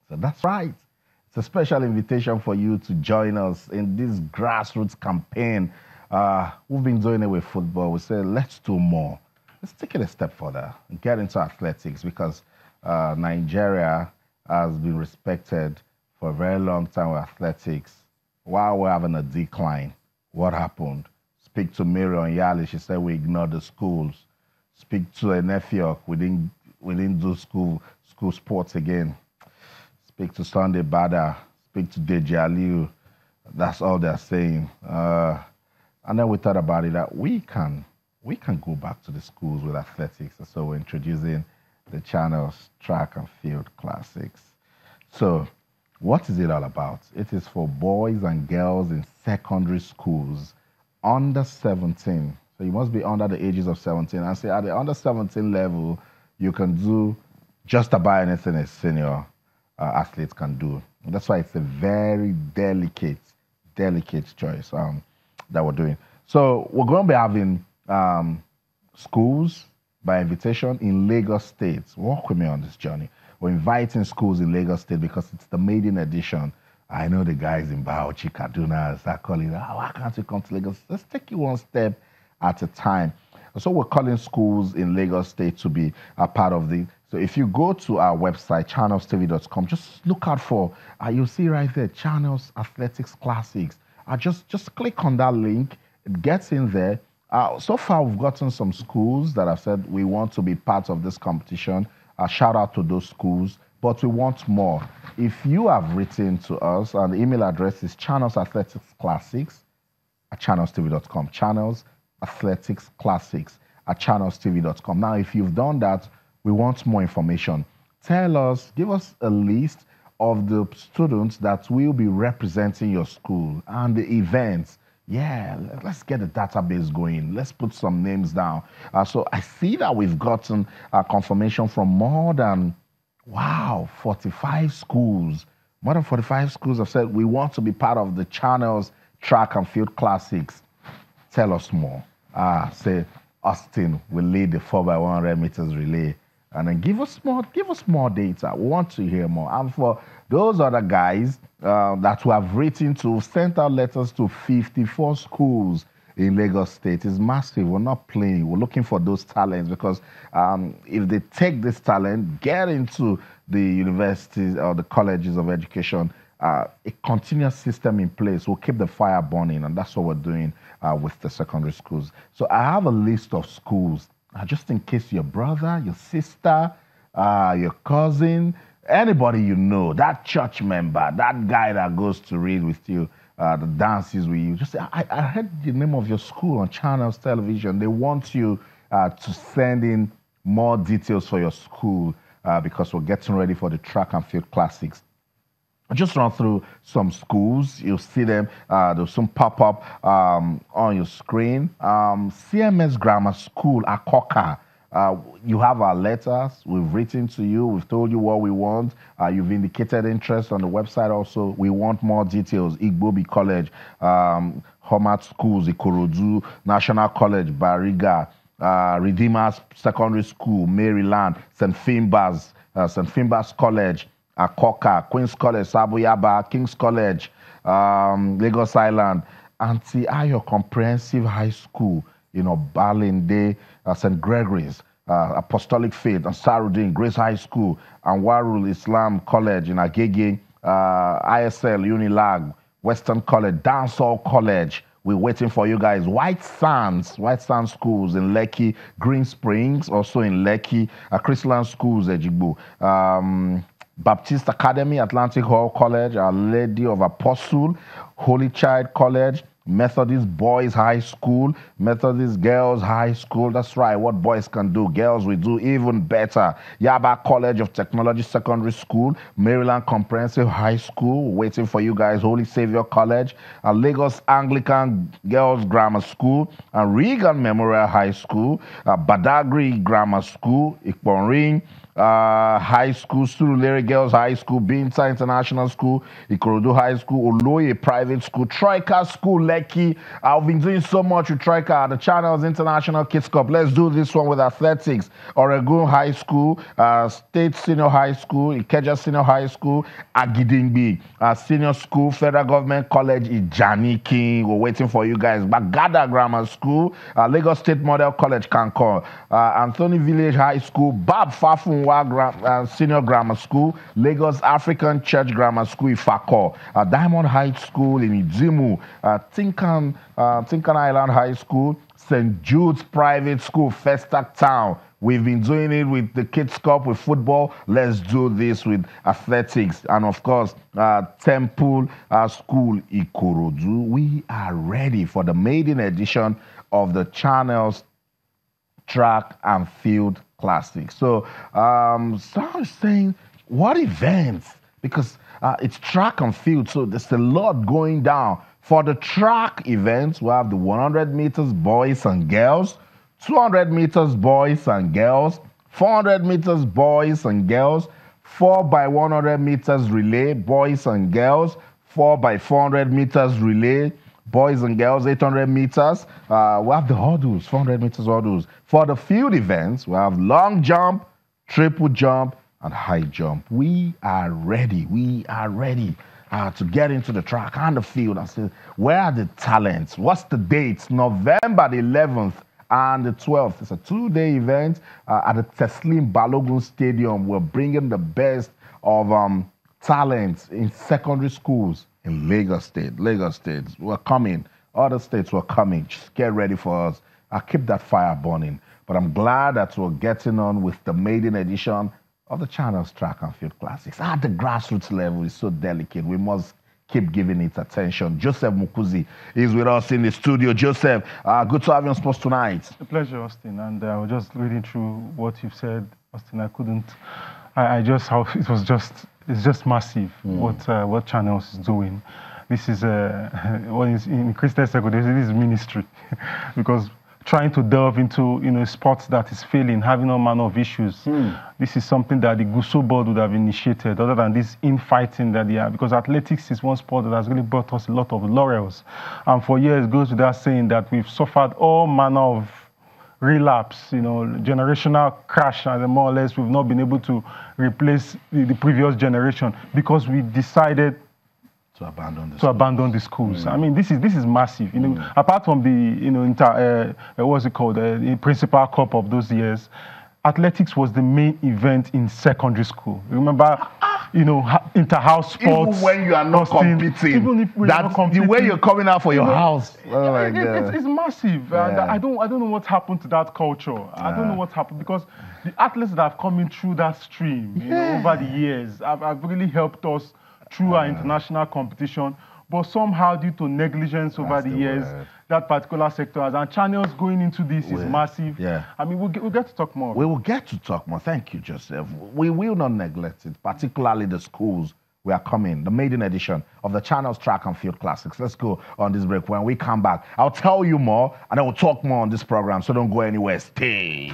So that's right. It's a special invitation for you to join us in this grassroots campaign. We've been doing it with football. We say, let's do more. Let's take it a step further and get into athletics because Nigeria has been respected for a very long time with athletics. While we're having a decline, what happened? Speak to Miriam Yali. She said we ignored the schools. Speak to Enefiok. We didn't do school sports again. Speak to Sunday Bada. Speak to Deji Aliu. That's all they're saying. And then we thought about it that we can go back to the schools with athletics. So we're introducing the channel's track and field classics. So what is it all about? It is for boys and girls in secondary schools under 17. So you must be under the ages of 17. And say at the under 17 level, you can do just about anything a senior athlete can do. That's why it's a very delicate choice that we're doing. So we're going to be having schools by invitation in Lagos State. Walk with me on this journey. We're inviting schools in Lagos State because it's the maiden edition. I know the guys in Bauchi, Kaduna start calling, why can't you come to Lagos? Let's take it one step at a time. So we're calling schools in Lagos State to be a part of the. So if you go to our website, channelstv.com, just look out for, you'll see right there, Channels Athletics Classics. Just click on that link. It gets in there. So far, we've gotten some schools that have said we want to be part of this competition. Shout out to those schools, but we want more. If you have written to us, and the email address is channelsathleticsclassics@channelstv.com. Channels Athletics Classics @channelstv.com. Now, if you've done that, we want more information. Tell us, give us a list of the students that will be representing your school and the events. Yeah, let's get the database going. Let's put some names down. So I see that we've gotten confirmation from more than, 45 schools. More than 45 schools have said we want to be part of the Channels Track and Field Classics. Tell us more. Say Austin will lead the 4x100 meters relay. And then give us more data. We want to hear more. And for those other guys that who have written to, sent out letters to 54 schools in Lagos State, is massive. We're not playing. We're looking for those talents because if they take this talent, get into the universities or the colleges of education, a continuous system in place will keep the fire burning, and that's what we're doing with the secondary schools. So I have a list of schools, just in case your brother, your sister, your cousin, anybody you know, that church member, that guy that goes to read with you, the dances with you, just say, I heard the name of your school on Channels Television. They want you to send in more details for your school because we're getting ready for the track and field classics. I'll just run through some schools. You'll see them. They'll soon pop up on your screen. CMS Grammar School, Akoka. You have our letters. We've written to you. We've told you what we want. You've indicated interest on the website also. We want more details. Igbobi College, Homat Schools, Ikorodu, National College, Bariga, Redeemers Secondary School, Maryland, St. Finbar's College, Akoka, Queen's College, Sabuyaba, King's College, Lagos Island, Auntie-Ayo Comprehensive High School, Balinde, St. Gregory's, Apostolic Faith, Ansarudin, Grace High School, Anwarul Islam College in Agege, ISL, Unilag, Western College, Dancehall College. We're waiting for you guys. White Sands Schools in Lekki, Green Springs, also in Lekki, Chrisland Schools, Ejigbo. Baptist Academy, Atlantic Hall College, Our Lady of Apostle, Holy Child College, Methodist Boys High School, Methodist Girls High School. That's right, what boys can do, girls will do even better. Yaba College of Technology Secondary School, Maryland Comprehensive High School, waiting for you guys, Holy Savior College, Lagos Anglican Girls Grammar School, and Regan Memorial High School, Badagry Grammar School, Ikponring, High School, Surulere Girls High School, Binta International School, Ikorodu High School, Oloye Private School, Troika School, Lekki. I've been doing so much with Troika, the Channels International Kids Cup. Let's do this one with athletics. Oregon High School, State Senior High School, Ikeja Senior High School, Agidingbi Senior School, Federal Government College, Ijaniki. We're waiting for you guys. Bagada Grammar School, Lagos State Model College, Kankor, Anthony Village High School, Bab Fafunwa Senior Grammar School, Lagos African Church Grammar School, Ifako, Diamond High School in Idzimu, Tinkan Island High School, St. Jude's Private School, Festac Town. We've been doing it with the Kids Cup, with football. Let's do this with athletics. And of course, Temple School, Ikorodu. We are ready for the maiden edition of the Channels Track and Field Classic. So, someone is saying, what events? Because it's track and field, so there's a lot going down. For the track events, we have the 100 meters boys and girls, 200 meters boys and girls, 400 meters boys and girls, 4 by 100 meters relay, boys and girls, 4 by 400 meters relay, boys and girls, 800 meters. We have the hurdles, 400 meters hurdles. For the field events, we have long jump, triple jump, and high jump. We are ready. We are ready to get into the track and the field and say, where are the talents? What's the dates? November the 11th and the 12th. It's a 2-day event at the Teslim Balogun Stadium. We're bringing the best of talents in secondary schools in Lagos State. Lagos State, we're coming. Other states were coming. Just get ready for us. I'll keep that fire burning. But I'm glad that we're getting on with the maiden edition of the Channels Track and Field Classics. At the grassroots level, it's so delicate. We must keep giving it attention. Joseph Mukuzi is with us in the studio. Joseph, good to have you on Sports Tonight. A pleasure, Austin. And I was just reading through what you've said, Austin. It's just massive what Channels is doing. This is what is in Christian secondary, this is ministry, because trying to delve into sports that is failing, having all manner of issues. This is something that the Guso board would have initiated, other than this infighting that they are, because athletics is one sport that has really brought us a lot of laurels. And for years, it goes without saying that we've suffered all manner of relapse, generational crash, and more or less we've not been able to replace the previous generation because we decided to abandon the schools. I mean, this is massive. Apart from the what's it called, the principal cup of those years, athletics was the main event in secondary school. Remember, inter-house sports. Even when you are not competing, even if we are not competing, the way you're coming out for your house, oh my God. It's massive. Yeah. And I don't know what happened to that culture. I don't know what happened, because the athletes that have come in through that stream over the years have really helped us through our international competition, but somehow due to negligence over the years, that particular sector and Channels going into this is massive. Yeah. I mean, we'll get to talk more. We will get to talk more. Thank you, Joseph. We will not neglect it, particularly the schools. We are coming, the maiden edition of the Channels Track and Field Classics. Let's go on this break. When we come back, I'll tell you more and I will talk more on this program, so don't go anywhere. Stay.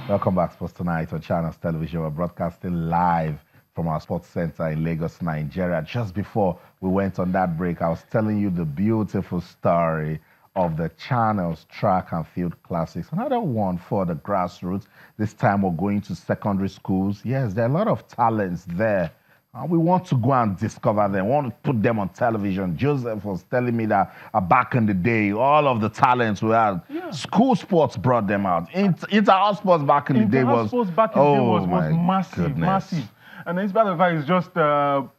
Welcome back, Sports Tonight on Channels Television. We're broadcasting live from our sports center in Lagos, Nigeria. Just before we went on that break, I was telling you the beautiful story of the Channels Track and Field Classics. Another one for the grassroots. This time we're going to secondary schools. Yes, there are a lot of talents there. We want to go and discover them. We want to put them on television. Joseph was telling me that back in the day, all of the talents we had, school sports brought them out. Inter-house sports back in the day was massive, massive. And in spite of that, it's just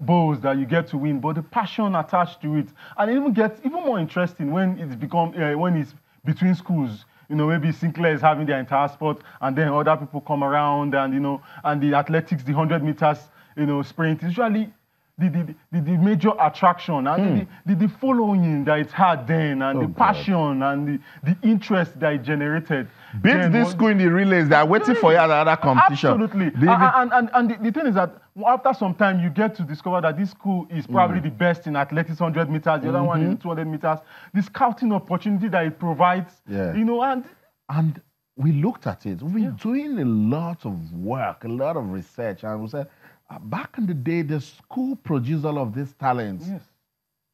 bowls that you get to win, but the passion attached to it, and it even gets even more interesting when it's when it's between schools. Maybe Sinclair is having their entire sport, and then other people come around, and and the athletics, the 100 meters. Sprint. Usually, the major attraction and the following that it had then, and the passion and the interest that it generated. Beat this school in the relays. They are waiting for you at another competition. Absolutely. And the thing is that after some time, you get to discover that this school is probably the best in athletics 100 meters, the other one in 200 meters. The scouting opportunity that it provides, you know, and we looked at it. We've been doing a lot of work, a lot of research, and we said, back in the day, the school produced all of these talents. Yes.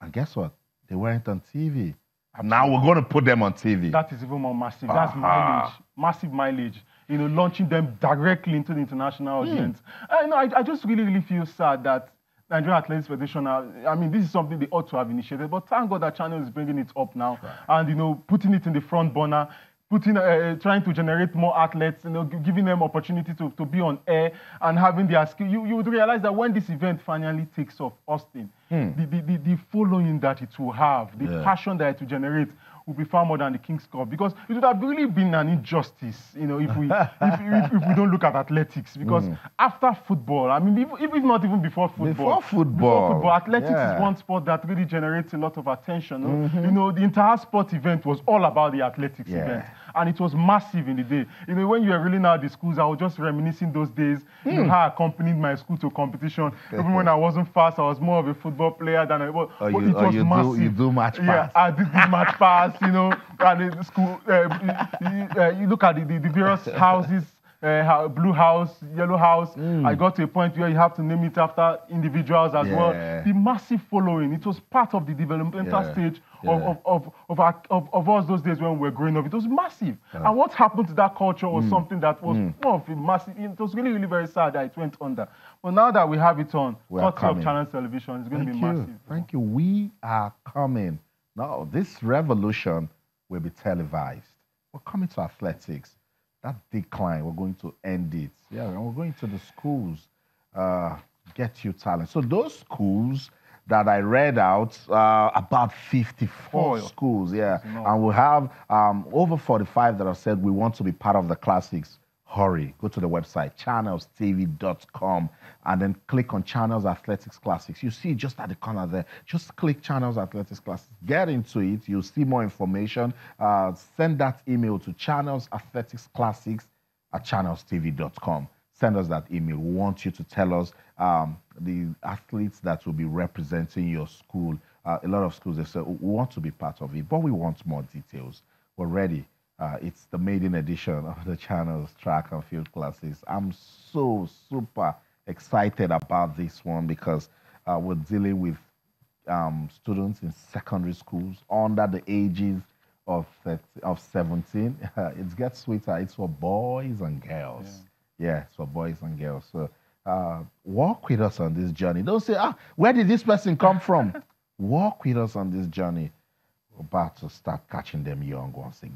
And guess what? They weren't on TV. Now we're going to put them on TV. That is even more massive. That's mileage, massive mileage. You know, launching them directly into the international audience. I just really feel sad that Nigerian Athletics Federation, I mean, this is something they ought to have initiated, but thank God that channel is bringing it up now and, you know, putting it in the front burner, trying to generate more athletes, you know, giving them opportunity to be on air and having their skill. You would realize that when this event finally takes off, Austin, the following that it will have, the passion that it will generate will be far more than the King's Cup, because it would have really been an injustice, you know, if we if we don't look at athletics, because after football, I mean, if not even before football, athletics is one sport that really generates a lot of attention. You know, the entire sport event was all about the athletics event, and it was massive in the day. You know, when you were really now the schools, I was just reminiscing those days. You know, how I accompanied my school to competition. Even when I wasn't fast, I was more of a football player than I was. But it was massive. You do match pass. Yeah, I did match pass. You know, and the school. You look at the various houses. Blue house, yellow house. I got to a point where you have to name it after individuals as well. The massive following. It was part of the developmental stage of us those days when we were growing up. It was massive. And what happened to that culture was something that was more of a massive. It was really, really very sad that it went under. But now that we have it on, lots of channels television, it's going to be massive. Thank you. We are coming. Now, this revolution will be televised. We're coming to athletics. That decline, we're going to end it. Yeah, and we're going to the schools, get you talent. So those schools that I read out, about 54 schools, and we'll have over 45 that have said we want to be part of the classics. Hurry, go to the website, channelstv.com, and then click on Channels Athletics Classics. You see just at the corner there, just click Channels Athletics Classics. Get into it. You'll see more information. Send that email to channelsathleticsclassics@channelstv.com. Send us that email. We want you to tell us the athletes that will be representing your school. A lot of schools, they say, we want to be part of it, but we want more details. We're ready. It's the maiden edition of the channel's track and field classes. I'm so super excited about this one because we're dealing with students in secondary schools under the ages of 17. It gets sweeter. It's for boys and girls. Yeah, it's for boys and girls. So walk with us on this journey. Don't say, where did this person come from? Walk with us on this journey. We're about to start catching them young once again.